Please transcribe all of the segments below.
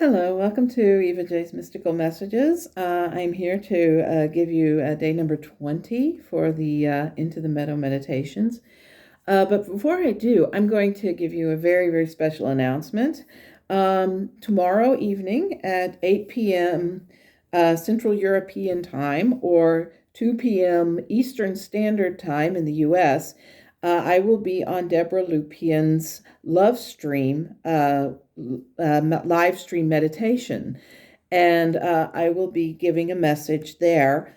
Hello, welcome to Eva J's Mystical Messages. I'm here to give you day number 20 for the Into the Meadow meditations. But before I do, I'm going to give you a very, very special announcement. Tomorrow evening at 8 p.m. Central European Time or 2 p.m. Eastern Standard Time in the U.S., I will be on Deborah Lupien's Love Stream, live stream meditation. And I will be giving a message there.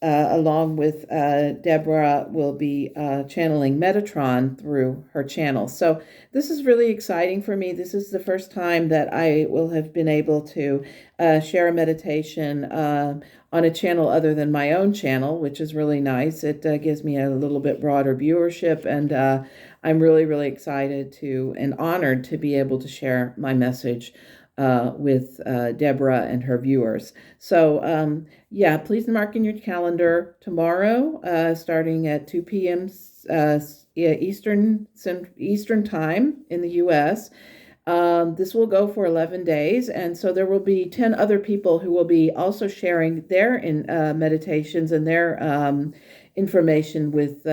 Along with Deborah, will be channeling Metatron through her channel. So this is really exciting for me. This is the first time that I will have been able to share a meditation on a channel other than my own channel, which is really nice. It gives me a little bit broader viewership, and I'm really, really excited to and honored to be able to share my message with Deborah and her viewers. So yeah, please mark in your calendar tomorrow, starting at 2 p.m. Eastern time in the U.S. This will go for 11 days, and so there will be 10 other people who will be also sharing their meditations and their information with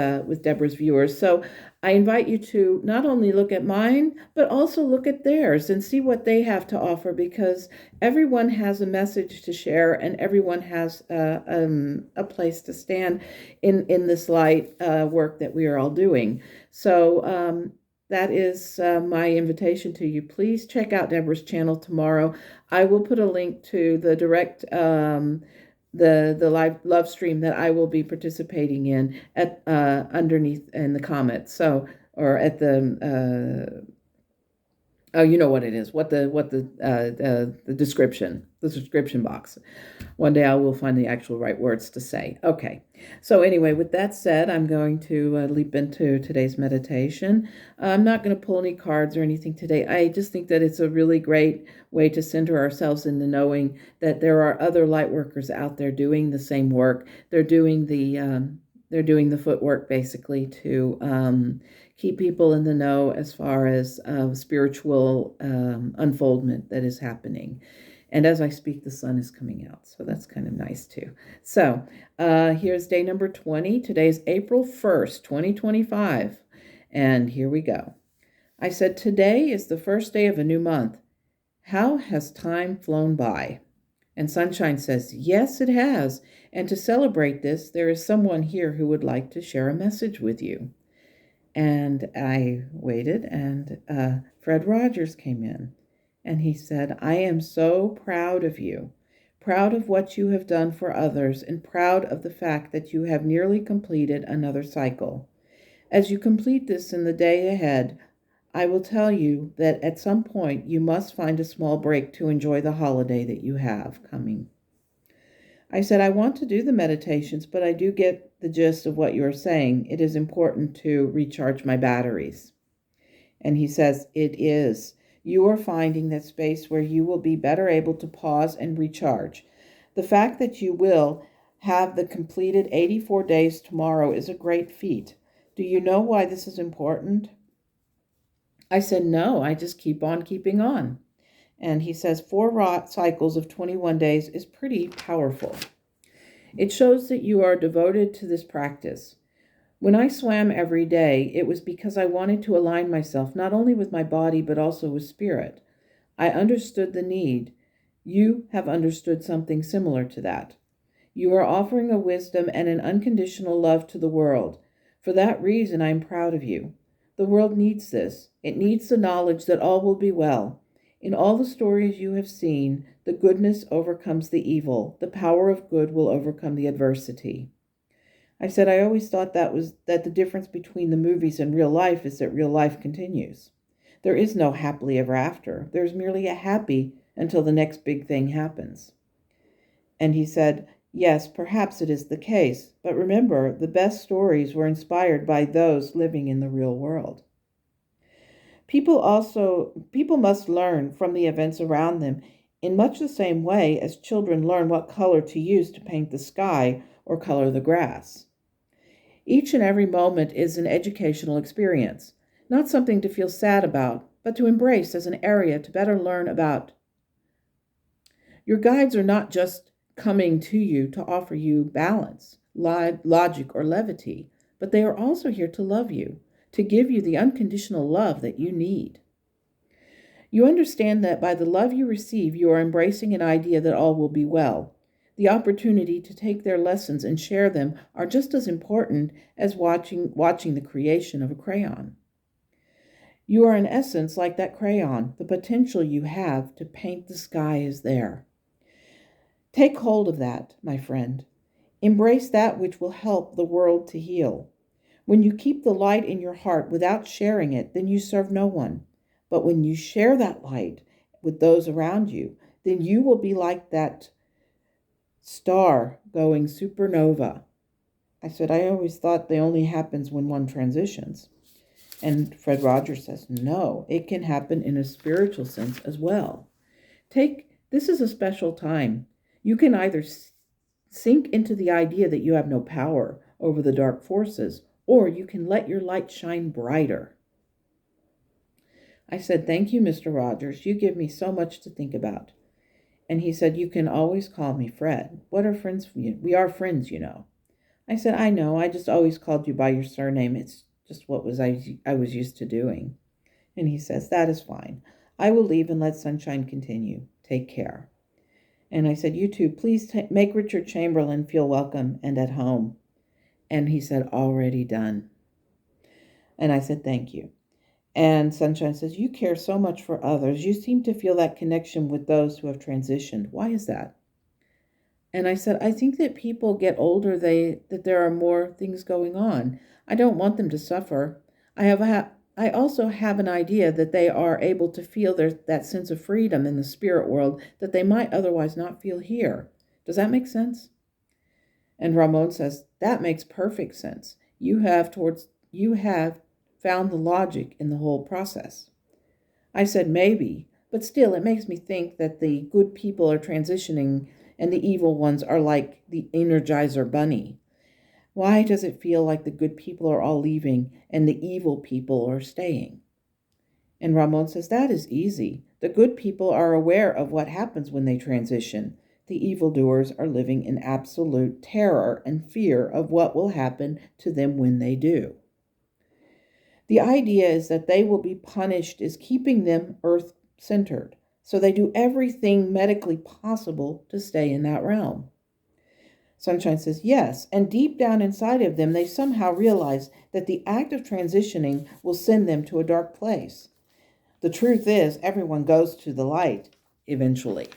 Deborah's viewers. So I invite you to not only look at mine, but also look at theirs and see what they have to offer, because everyone has a message to share and everyone has a place to stand in this light work that we are all doing. So that is my invitation to you. Please check out Deborah's channel tomorrow. I will put a link to the direct the live love stream that I will be participating in at underneath in the comments. So, or at the oh, you know what it is. What the description box. One day I will find the actual right words to say. Okay. So anyway, with that said, I'm going to leap into today's meditation. I'm not going to pull any cards or anything today. I just think that it's a really great way to center ourselves in the knowing that there are other light workers out there doing the same work. They're doing the footwork basically to keep people in the know as far as spiritual unfoldment that is happening. And as I speak, the sun is coming out, so that's kind of nice too. So here's day number 20. Today is April 1st, 2025, and here we go. I said, today is the first day of a new month. How has time flown by? And Sunshine says, yes, it has. And to celebrate this, there is someone here who would like to share a message with you. And I waited, and Fred Rogers came in. And he said, I am so proud of you, proud of what you have done for others, and proud of the fact that you have nearly completed another cycle. As you complete this in the day ahead, I will tell you that at some point you must find a small break to enjoy the holiday that you have coming. I said, I want to do the meditations, but I do get the gist of what you're saying. It is important to recharge my batteries. And he says, it is. You are finding that space where you will be better able to pause and recharge. The fact that you will have the completed 84 days tomorrow is a great feat. Do you know why this is important? I said, no, I just keep on keeping on. And he says, 4 cycles of 21 days is pretty powerful. It shows that you are devoted to this practice. When I swam every day, it was because I wanted to align myself not only with my body, but also with spirit. I understood the need. You have understood something similar to that. You are offering a wisdom and an unconditional love to the world. For that reason, I am proud of you. The world needs this. It needs the knowledge that all will be well. In all the stories you have seen, the goodness overcomes the evil. The power of good will overcome the adversity. I said, I always thought that the difference between the movies and real life is that real life continues. There is no happily ever after. There's merely a happy until the next big thing happens. And he said, yes, perhaps it is the case, but remember, the best stories were inspired by those living in the real world. People must learn from the events around them in much the same way as children learn what color to use to paint the sky or color the grass. Each and every moment is an educational experience, not something to feel sad about, but to embrace as an area to better learn about. Your guides are not just coming to you to offer you balance, logic, or levity, but they are also here to love you, to give you the unconditional love that you need. You understand that by the love you receive, you are embracing an idea that all will be well. The opportunity to take their lessons and share them are just as important as watching the creation of a crayon. You are in essence like that crayon. The potential you have to paint the sky is there. Take hold of that, my friend. Embrace that which will help the world to heal. When you keep the light in your heart without sharing it, then you serve no one. But when you share that light with those around you, then you will be like that star going supernova. I said, I always thought they only happens when one transitions. And Fred Rogers says, no, it can happen in a spiritual sense as well. This is a special time. You can either sink into the idea that you have no power over the dark forces, or you can let your light shine brighter. I said, thank you, Mr. Rogers. You give me so much to think about. And he said, you can always call me Fred. What are friends for you? We are friends, you know. I said, I know. I just always called you by your surname. It's just what I was used to doing. And he says, that is fine. I will leave and let sunshine continue. Take care. And I said, you too, please make Richard Chamberlain feel welcome and at home. And he said, already done. And I said, thank you. And Sunshine says, you care so much for others. You seem to feel that connection with those who have transitioned. Why is that? And I said, I think that people get older, that there are more things going on. I don't want them to suffer. I also have an idea that they are able to feel that sense of freedom in the spirit world that they might otherwise not feel here. Does that make sense? And Ramon says, that makes perfect sense. You have found the logic in the whole process. I said, maybe, but still it makes me think that the good people are transitioning and the evil ones are like the Energizer Bunny. Why does it feel like the good people are all leaving and the evil people are staying? And Ramon says, that is easy. The good people are aware of what happens when they transition. The evildoers are living in absolute terror and fear of what will happen to them when they do. The idea is that they will be punished is keeping them earth-centered, so they do everything medically possible to stay in that realm. Sunshine says, yes, and deep down inside of them, they somehow realize that the act of transitioning will send them to a dark place. The truth is, everyone goes to the light eventually.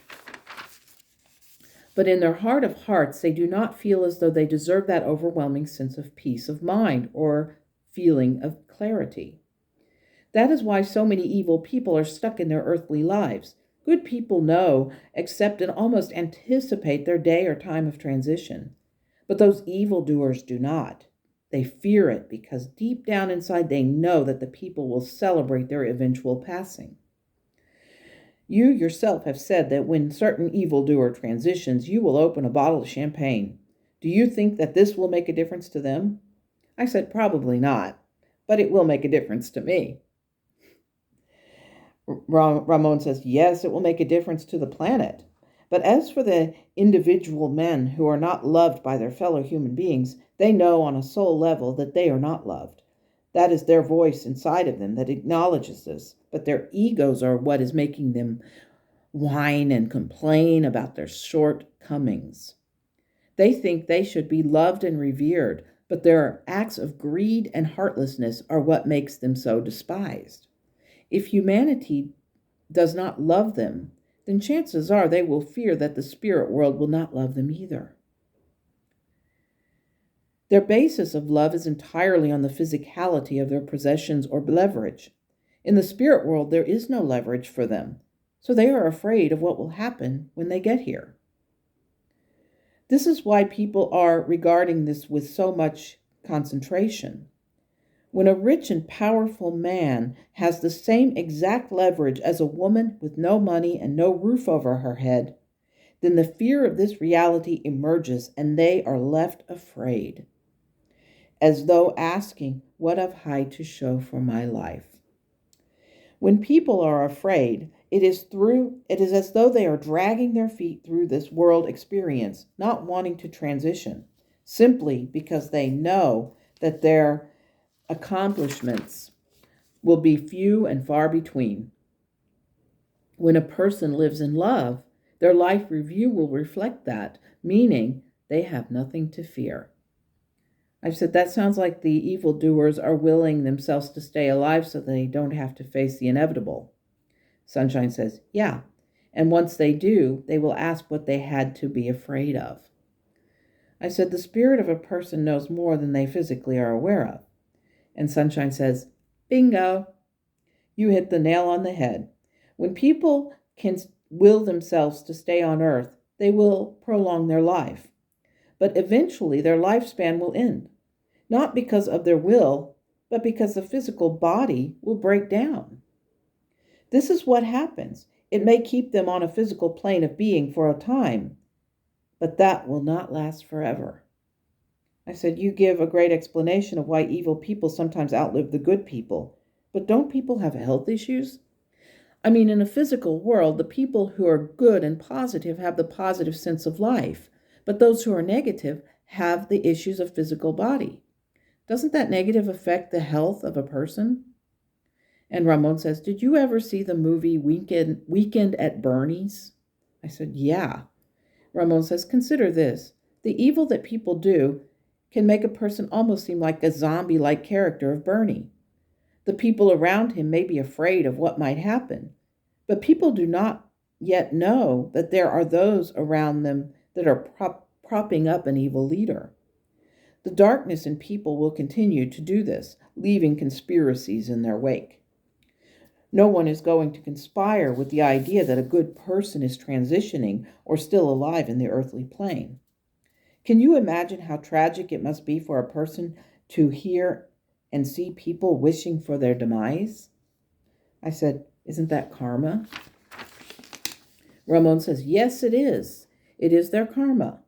But in their heart of hearts, they do not feel as though they deserve that overwhelming sense of peace of mind or feeling of clarity. That is why so many evil people are stuck in their earthly lives. Good people know, accept, and almost anticipate their day or time of transition. But those evildoers do not. They fear it because deep down inside they know that the people will celebrate their eventual passing. You yourself have said that when certain evildoer transitions, you will open a bottle of champagne. Do you think that this will make a difference to them? I said, probably not, but it will make a difference to me. Ramon says, yes, it will make a difference to the planet. But as for the individual men who are not loved by their fellow human beings, they know on a soul level that they are not loved. That is their voice inside of them that acknowledges this, but their egos are what is making them whine and complain about their shortcomings. They think they should be loved and revered, but their acts of greed and heartlessness are what makes them so despised. If humanity does not love them, then chances are they will fear that the spirit world will not love them either. Their basis of love is entirely on the physicality of their possessions or leverage. In the spirit world, there is no leverage for them, so they are afraid of what will happen when they get here. This is why people are regarding this with so much concentration. When a rich and powerful man has the same exact leverage as a woman with no money and no roof over her head, then the fear of this reality emerges and they are left afraid, as though asking, what have I to show for my life? When people are afraid, it is as though they are dragging their feet through this world experience, not wanting to transition, simply because they know that their accomplishments will be few and far between. When a person lives in love, their life review will reflect that, meaning they have nothing to fear. I've said that sounds like the evildoers are willing themselves to stay alive so they don't have to face the inevitable. Sunshine says, yeah. And once they do, they will ask what they had to be afraid of. I said, the spirit of a person knows more than they physically are aware of. And Sunshine says, bingo. You hit the nail on the head. When people can will themselves to stay on earth, they will prolong their life. But eventually their lifespan will end. Not because of their will, but because the physical body will break down. This is what happens. It may keep them on a physical plane of being for a time, but that will not last forever. I said, you give a great explanation of why evil people sometimes outlive the good people, but don't people have health issues? I mean, in a physical world, the people who are good and positive have the positive sense of life, but those who are negative have the issues of physical body. Doesn't that negative affect the health of a person? And Ramon says, did you ever see the movie Weekend at Bernie's? I said, yeah. Ramon says, consider this. The evil that people do can make a person almost seem like a zombie-like character of Bernie. The people around him may be afraid of what might happen, but people do not yet know that there are those around them that are propping up an evil leader. The darkness in people will continue to do this, leaving conspiracies in their wake. No one is going to conspire with the idea that a good person is transitioning or still alive in the earthly plane. Can you imagine how tragic it must be for a person to hear and see people wishing for their demise? I said, isn't that karma? Ramon says, yes, it is. It is their karma.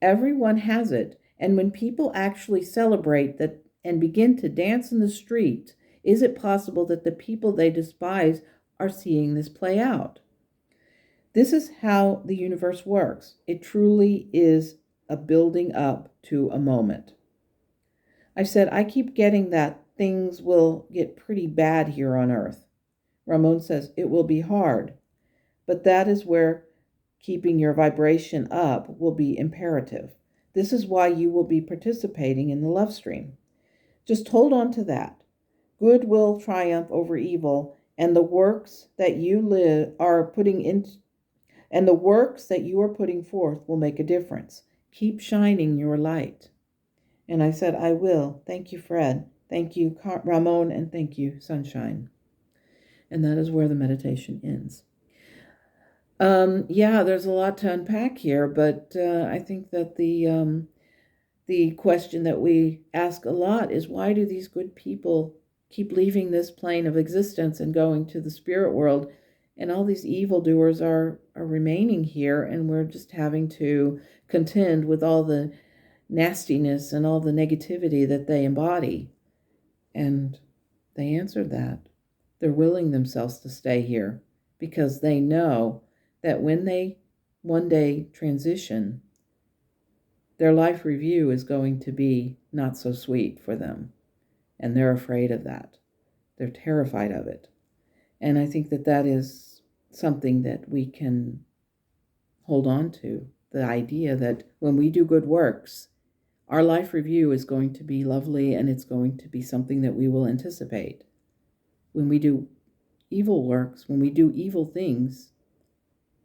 Everyone has it. And when people actually celebrate that and begin to dance in the street, is it possible that the people they despise are seeing this play out? This is how the universe works. It truly is a building up to a moment. I said, I keep getting that things will get pretty bad here on earth. Ramon says, it will be hard, but that is where keeping your vibration up will be imperative. This is why you will be participating in the love stream. Just hold on to that. Good will triumph over evil, and the works that you are putting forth will make a difference. Keep shining your light. And I said, I will. Thank you, Fred. Thank you, Ramon, and thank you, Sunshine. And that is where the meditation ends. Yeah, there's a lot to unpack here, but I think that the question that we ask a lot is, why do these good people keep leaving this plane of existence and going to the spirit world, and all these evildoers are remaining here, and we're just having to contend with all the nastiness and all the negativity that they embody? And they answered that. They're willing themselves to stay here because they know that when they one day transition, their life review is going to be not so sweet for them. And they're afraid of that. They're terrified of it. And I think that that is something that we can hold on to. The idea that when we do good works, our life review is going to be lovely, and it's going to be something that we will anticipate. When we do evil works, when we do evil things,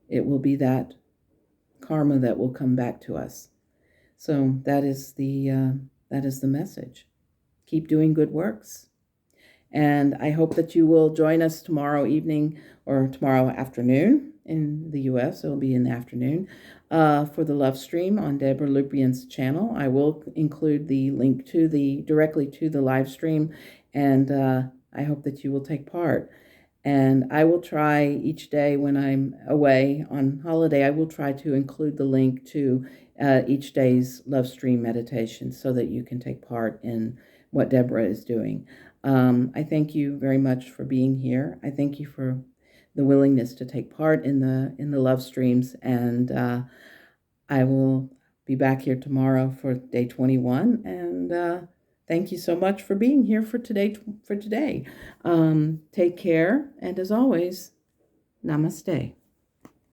it will be that karma that will come back to us. So that is the message. Keep doing good works. And I hope that you will join us tomorrow evening or tomorrow afternoon in the U.S. It will be in the afternoon for the love stream on Deborah Lupien's channel. I will include the link directly to the live stream, and I hope that you will take part. And I will try each day when I'm away on holiday, I will try to include the link to each day's love stream meditation so that you can take part in what Deborah is doing. I thank you very much for being here. I thank you for the willingness to take part in the love streams, and I will be back here tomorrow for day 21. And thank you so much for being here for today. Take care, and as always, namaste.